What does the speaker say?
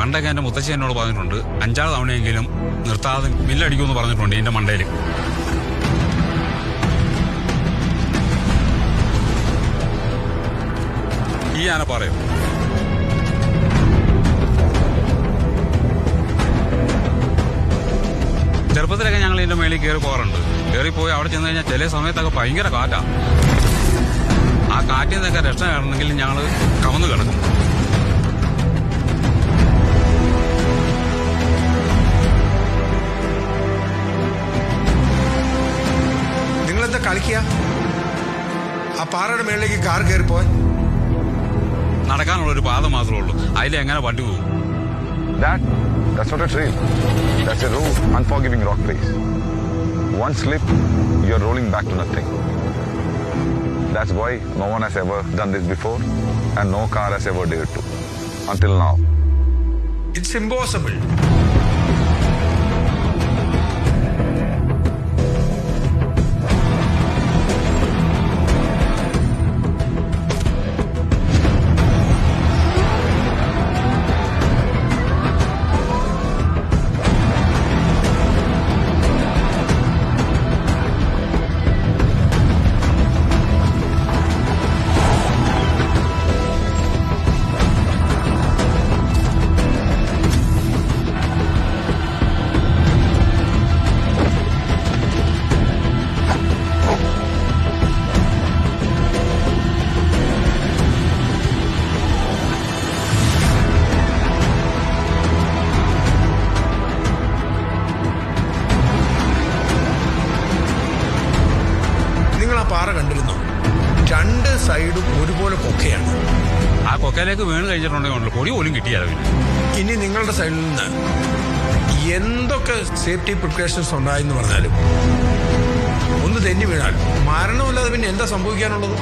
പണ്ടൊക്കെ എൻ്റെ മുത്തശ്ശി എന്നോട് പറഞ്ഞിട്ടുണ്ട് 5-6 തവണയെങ്കിലും നിർത്താതെ മില്ലടിക്കുമെന്ന് പറഞ്ഞിട്ടുണ്ട് ഇതിന്റെ മണ്ടയിൽ. ഈ ആന പറയും. ചെറുപ്പത്തിലൊക്കെ ഞങ്ങൾ ഇതിന്റെ മേളിൽ കയറി പോകാറുണ്ട്. കയറിപ്പോയി അവിടെ ചെന്ന് കഴിഞ്ഞാൽ ചില സമയത്തൊക്കെ ഭയങ്കര കാറ്റാ. ആ കാറ്റിൽ നിന്നൊക്കെ രക്ഷ കാണണമെങ്കിൽ ഞങ്ങൾ കമന്ന് കിടക്കും. നിങ്ങളെന്താ കളിക്കുക? ആ പാറയുടെ മേളിലേക്ക് കാർ കയറിപ്പോയി നടക്കാനുള്ള ഒരു പാത മാത്രമേ ഉള്ളൂ. അതിലെങ്ങനെ വണ്ടി പോകും? That's not a trail. That's a raw, unforgiving rock face. One slip, you're rolling back to nothing. That's why no one has ever done this before and no car has ever dared to. Until now. It's impossible. പാറ കണ്ടിരുന്നു. 2 സൈഡും ഒരുപോലെ കൊക്കയാണ്. ആ കൊക്കയിലേക്ക് വീണ് കഴിഞ്ഞിട്ടുണ്ടെങ്കിൽ പൊടി പോലും കിട്ടിയാലോ. ഇനി നിങ്ങളുടെ സൈഡിൽ നിന്ന് എന്തൊക്കെ സേഫ്റ്റി പ്രിക്കോഷൻസ് ഉണ്ടായെന്ന് പറഞ്ഞാലും ഒന്ന് തെന്നി വീണാൽ മരണമല്ലാതെ പിന്നെ എന്താ സംഭവിക്കാനുള്ളത്?